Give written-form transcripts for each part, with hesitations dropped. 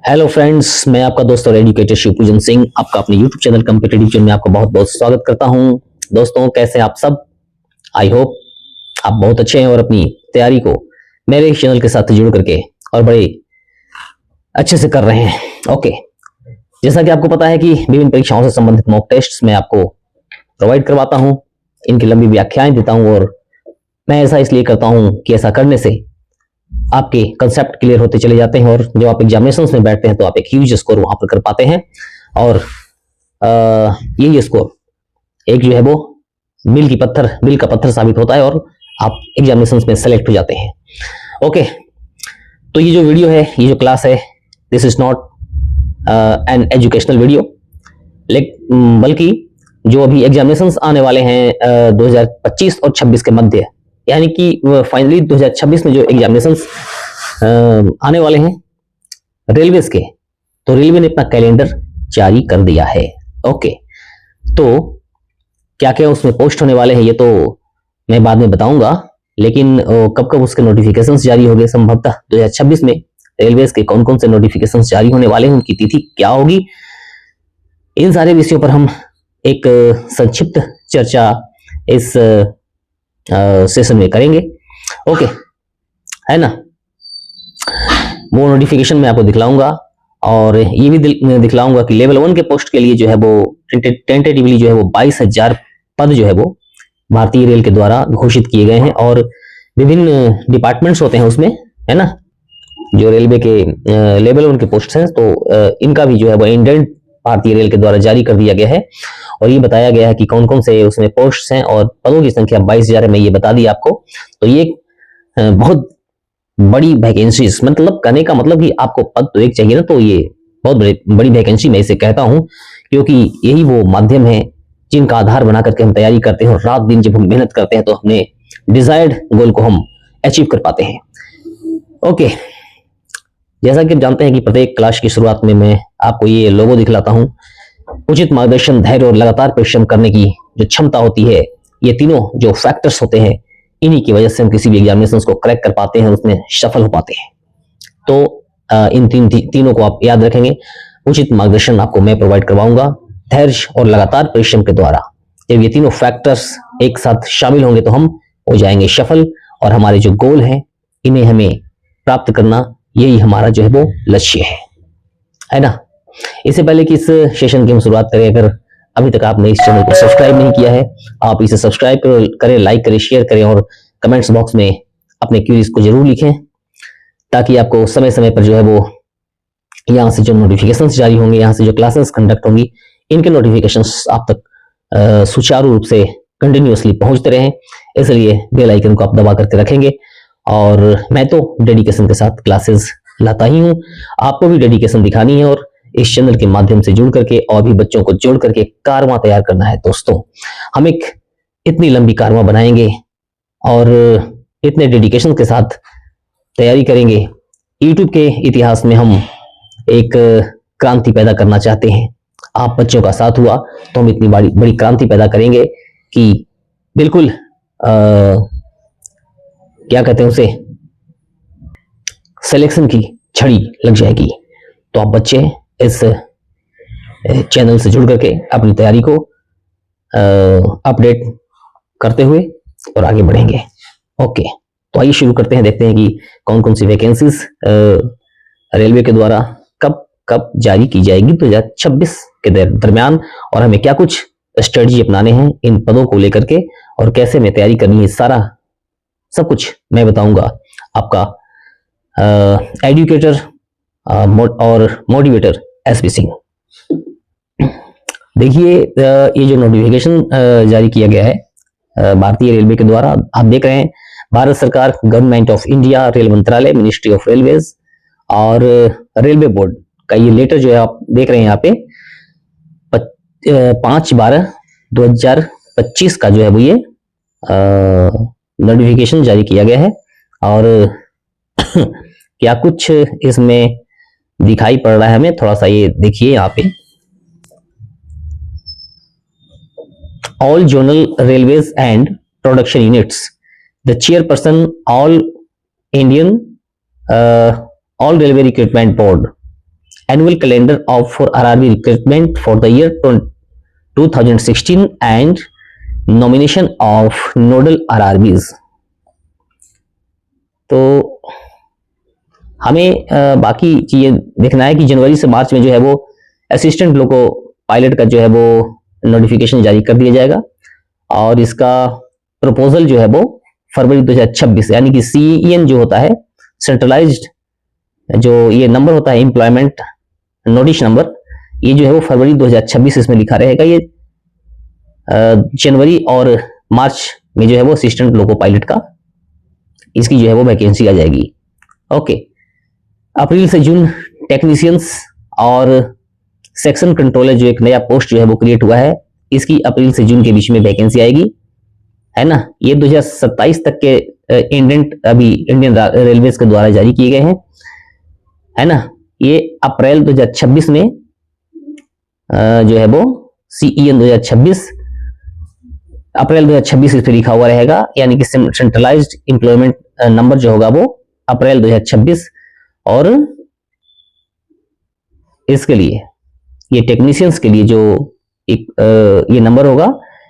Hello friends, मैं आपका दोस्त और एजुकेटर शिवपूजन सिंह आपका अपने यूट्यूब चैनल कॉम्पिटिटिव जोन में आपका बहुत बहुत स्वागत करता हूं। दोस्तों, कैसे हैं आप सब? आई होप आप बहुत अच्छे हैं और अपनी तैयारी को मेरे इस चैनल के साथ जुड़ करके और बड़े अच्छे से कर रहे हैं। ओके, जैसा कि आपको पता है कि विभिन्न परीक्षाओं से संबंधित मॉक टेस्ट मैं आपको प्रोवाइड करवाता हूं, इनकी लंबी व्याख्याएं देता हूं और मैं ऐसा इसलिए करता हूं कि ऐसा करने से आपके कंसेप्ट क्लियर होते चले जाते हैं और जब आप एग्जामिनेशंस में बैठते हैं तो आप एक ह्यूज स्कोर वहां पर कर पाते हैं। और यही स्कोर एक जो है वो मील का पत्थर साबित होता है और आप एग्जामिनेशंस में सेलेक्ट हो जाते हैं। ओके, तो ये जो वीडियो है, ये जो क्लास है, this is not an educational video, बल्कि जो अभी एग्जामिनेशंस आने वाले हैं 2025 और 26 के मध्य, यानी कि फाइनली 2026 में जो एग्जामिनेशंस आने वाले हैं रेलवेज के, तो रेलवे ने अपना कैलेंडर जारी कर दिया है। ओके, तो क्या क्या उसमें पोस्ट होने वाले हैं ये तो मैं बाद में बताऊंगा, लेकिन कब कब उसके नोटिफिकेशंस जारी हो गए, संभवतः 2026 में रेलवेज के कौन कौन से नोटिफिकेशंस जारी होने वाले हैं, उनकी तिथि क्या होगी, इन सारे विषयों पर हम एक संक्षिप्त चर्चा इस सेशन में करेंगे। ओके, है ना? वो नोटिफिकेशन मैं आपको दिखलाऊंगा और ये भी दिखलाऊंगा कि लेवल 1 के पोस्ट के लिए जो है वो टेंटेटिवली जो है वो 22,000 पद जो है वो भारतीय रेल के द्वारा घोषित किए गए हैं और विभिन्न डिपार्टमेंट्स होते हैं उसमें, है ना, जो रेलवे के लेवल 1 के पोस्ट हैं, तो इनका भी जो है वो इंडेंट भारतीय रेल के द्वारा जारी कर दिया गया है और ये बताया गया है कि कौन कौन से उसमें पोस्ट्स हैं और पदों की संख्या 22,000 है। मैं ये बता दी आपको। तो ये बहुत बड़ी वैकेंसीज, मतलब कहने का मतलब कि आपको पद तो एक चाहिए ना, तो ये बहुत बड़ी वैकेंसी मैं इसे कहता हूं, क्योंकि यही वो माध्यम है जिनका आधार बना करके हम तैयारी करते हैं और रात दिन जब हम मेहनत करते हैं तो अपने डिजायर्ड गोल को हम अचीव कर पाते हैं। ओके, जैसा कि आप जानते हैं कि प्रत्येक क्लास की शुरुआत में मैं आपको ये लोगो दिखलाता हूं। उचित मार्गदर्शन, धैर्य और लगातार परिश्रम करने की जो क्षमता होती है, ये तीनों जो फैक्टर्स होते हैं, इन्हीं की वजह से हम किसी भी एग्जामिनेशन को क्रैक कर पाते हैं, उसमें सफल हो पाते हैं। तो इन तीनों को आप याद रखेंगे। उचित मार्गदर्शन आपको मैं प्रोवाइड करवाऊंगा, धैर्य और लगातार परिश्रम के द्वारा जब ये तीनों फैक्टर्स एक साथ शामिल होंगे तो हम हो जाएंगे सफल और हमारे जो गोल हैं इन्हें हमें प्राप्त करना, यही हमारा जो है वो लक्ष्य है ना। इससे पहले कि इस सेशन की हम शुरुआत करें, अगर अभी तक आपने इस चैनल को सब्सक्राइब नहीं किया है, आप इसे सब्सक्राइब करें, लाइक करें, शेयर करें और कमेंट्स बॉक्स में अपने क्वेरीज को जरूर लिखें, ताकि आपको समय समय पर जो है वो यहाँ से जो नोटिफिकेशंस जारी होंगे, यहाँ से जो क्लासेस कंडक्ट होंगी, इनके नोटिफिकेशंस आप तक सुचारू रूप से कंटिन्यूअसली पहुंचते रहें। इसलिए बेल आइकन को आप दबा करके रखेंगे और मैं तो डेडिकेशन के साथ क्लासेस लाता ही हूँ, आपको भी डेडिकेशन दिखानी है और इस चैनल के माध्यम से जुड़ करके और भी बच्चों को जोड़ करके कारवां तैयार करना है। दोस्तों, हम एक इतनी लंबी कारवां बनाएंगे और इतने डेडिकेशन के साथ तैयारी करेंगे, यूट्यूब के इतिहास में हम एक क्रांति पैदा करना चाहते हैं। आप बच्चों का साथ हुआ तो हम इतनी बड़ी क्रांति पैदा करेंगे कि बिल्कुल क्या कहते हैं उसे, सिलेक्शन की छड़ी लग जाएगी। तो आप बच्चे इस चैनल से जुड़ करके अपनी तैयारी को अपडेट करते हुए और आगे बढ़ेंगे। ओके, तो आइए शुरू करते हैं, देखते हैं कि कौन कौन सी वैकेंसीज रेलवे के द्वारा कब कब जारी की जाएगी 2026 के दरमियान और हमें क्या कुछ स्ट्रेटजी अपनाने हैं इन पदों को लेकर के और कैसे हमें तैयारी करनी है, सारा सब कुछ मैं बताऊंगा। आपका एजुकेटर और मोटिवेटर एसपी सिंह। देखिए, ये जो नोटिफिकेशन जारी किया गया है भारतीय रेलवे के द्वारा, आप देख रहे हैं भारत सरकार, गवर्नमेंट ऑफ इंडिया, रेल मंत्रालय, मिनिस्ट्री ऑफ रेलवेज और रेलवे बोर्ड का ये लेटर जो है आप देख रहे हैं यहाँ पे 5/12/2025 का जो है वो ये नोटिफिकेशन जारी किया गया है और क्या कुछ इसमें दिखाई पड़ रहा है हमें, थोड़ा सा ये देखिए यहाँ पे। All zonal railways and production units, the annual calendar of for RRB recruitment for the year 2016 and nomination of nodal RRBs. तो हमें बाकी चीजें देखना है कि जनवरी से मार्च में जो है वो असिस्टेंट लोको पायलट का जो है वो नोटिफिकेशन जारी कर दिया जाएगा और इसका प्रपोजल जो है वो फरवरी 2026 यानी कि CEN जो होता है सेंट्रलाइज्ड जो ये नंबर होता है एम्प्लॉयमेंट नोटिस नंबर, ये जो है वो फरवरी 2026 इसमें लिखा रहेगा। ये जनवरी और मार्च में जो है वो असिस्टेंट लोको पायलट का इसकी जो है वो वैकेंसी आ जाएगी। ओके, अप्रैल से जून टेक्नीशियंस और सेक्शन कंट्रोलर जो एक नया पोस्ट जो है वो क्रिएट हुआ है, इसकी अप्रैल से जून के बीच में वैकेंसी आएगी, है ना। ये 2027 तक के इंडेंट अभी इंडियन रेलवेज के द्वारा जारी किए गए हैं, है ना। ये अप्रैल 2026 में जो है वो CEN 2026 अप्रैल 2026 इस पे लिखा हुआ रहेगा, यानी कि सेंट्रलाइज्ड एम्प्लॉयमेंट नंबर जो होगा वो अप्रैल 2026 और इसके लिए ये टेक्नीशियंस के लिए जो एक ये नंबर होगा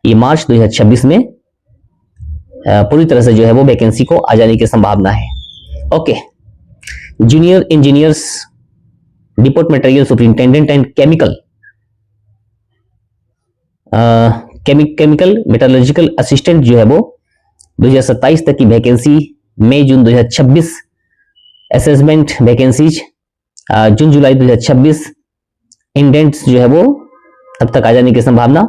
ये मार्च 2026 में पूरी तरह से जो है वो वैकेंसी को आ जाने की संभावना है। Okay, junior engineers depot material superintendent and chemical metallurgical assistant जो है वो 2027 तक की वैकेंसी, मई जून 2026 असेसमेंट वैकेंसीज, जून जुलाई 2026 इंडेंट्स जो है वो तब तक आ जाने की संभावना,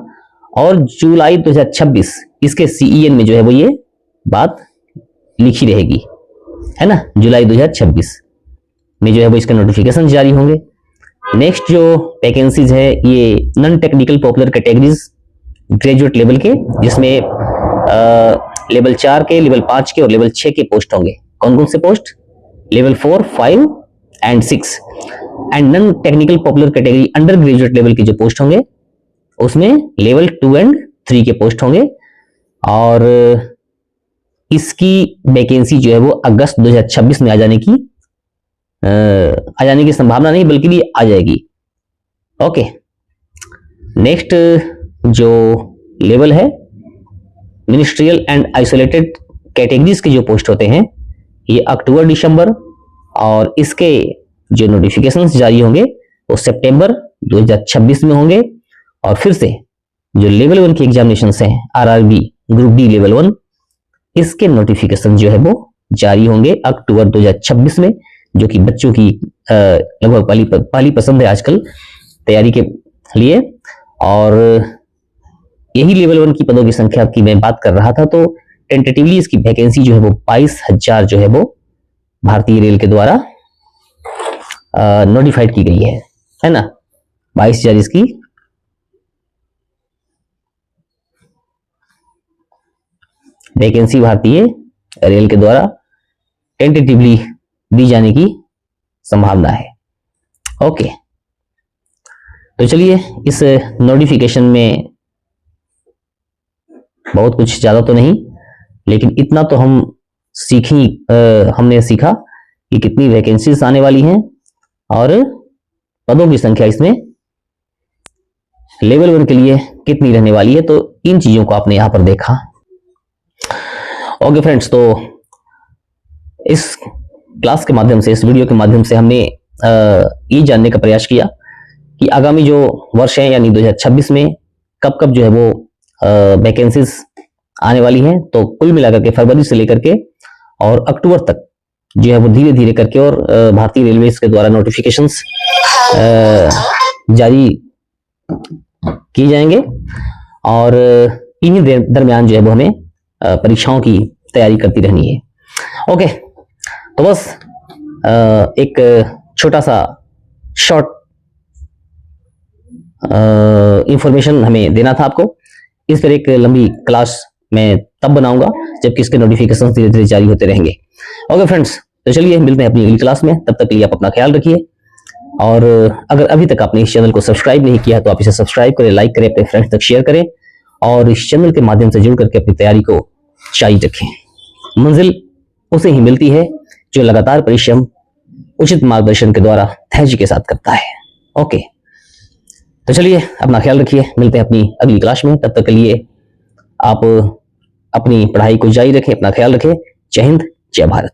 और जुलाई 2026 इसके CEN में जो है वो ये बात लिखी रहेगी, है ना। जुलाई 2026 में जो है वो इसके नोटिफिकेशन जारी होंगे। नेक्स्ट जो वैकेंसीज है ये non technical popular categories graduate level के, जिसमें लेवल 4 के, लेवल 5 के और लेवल 6 के पोस्ट होंगे। कौन कौन से post? Level 4, 5 and 6। And non technical popular category under graduate level के जो पोस्ट होंगे उसमें लेवल 2 एंड 3 के पोस्ट होंगे, और इसकी वैकेंसी जो है वो अगस्त 2026 में आ जाने की संभावना नहीं बल्कि ये आ जाएगी। ओके, नेक्स्ट जो लेवल है मिनिस्ट्रियल एंड आइसोलेटेड कैटेगरीज के जो पोस्ट होते हैं ये अक्टूबर दिसंबर, और इसके जो नोटिफिकेशंस जारी होंगे वो सितंबर 2026 में होंगे। और फिर से जो लेवल 1 की एग्जामिनेशंस हैं आरआरबी ग्रुप डी लेवल 1, इसके नोटिफिकेशन जो है वो जारी होंगे अक्टूबर 2026 में, जो कि बच्चों की लगभग पहली पसंद है आजकल तैयारी के लिए। और यही लेवल 1 की पदों की संख्या की मैं बात कर रहा था, तो टेंटेटिवली इसकी वैकेंसी जो है वो 22,000 जो है वो भारतीय रेल के द्वारा नोटिफाइड की गई है ना। 22,000 इसकी वैकेंसी भारतीय रेल के द्वारा टेंटेटिवली दी जाने की संभावना है। ओके, तो चलिए इस नोटिफिकेशन में बहुत कुछ ज्यादा तो नहीं, लेकिन इतना तो हमने सीखा कि कितनी वैकेंसीज आने वाली हैं और पदों की संख्या इसमें लेवल 1 के लिए कितनी रहने वाली है। तो इन चीजों को आपने यहां पर देखा। ओके फ्रेंड्स, तो इस क्लास के माध्यम से, इस वीडियो के माध्यम से हमने ये जानने का प्रयास किया कि आगामी जो वर्ष है यानी 2026 में कब कब जो है वो वैकेंसीज आने वाली हैं। तो कुल मिलाकर के फरवरी से लेकर के और अक्टूबर तक जो है वो धीरे धीरे करके और भारतीय रेलवेज के द्वारा नोटिफिकेशंस जारी किए जाएंगे, और इन्हीं दरमियान जो है वो हमें परीक्षाओं की तैयारी करती रहनी है। ओके, तो बस एक छोटा सा शॉर्ट इंफॉर्मेशन हमें देना था आपको। इस पर एक लंबी क्लास मैं तब बनाऊंगा जबकि इसके नोटिफिकेशन धीरे धीरे जारी होते रहेंगे। ओके फ्रेंड्स, तो चलिए मिलते हैं अपनी अगली क्लास में। तब तक के लिए आप अपना ख्याल रखिए, और अगर अभी तक आपने इस चैनल को सब्सक्राइब नहीं किया तो आप इसे सब्सक्राइब करें, लाइक करें, अपने फ्रेंड्स तक शेयर करें, और इस चैनल के माध्यम से जुड़ करके अपनी तैयारी को जारी रखें। मंजिल उसे ही मिलती है जो लगातार परिश्रम उचित मार्गदर्शन के द्वारा धैर्य के साथ करता है। ओके, तो चलिए अपना ख्याल रखिए, मिलते हैं अपनी अगली क्लास में। तब तक के लिए आप अपनी पढ़ाई को जारी रखें, अपना ख्याल रखें। जय हिंद, जय भारत।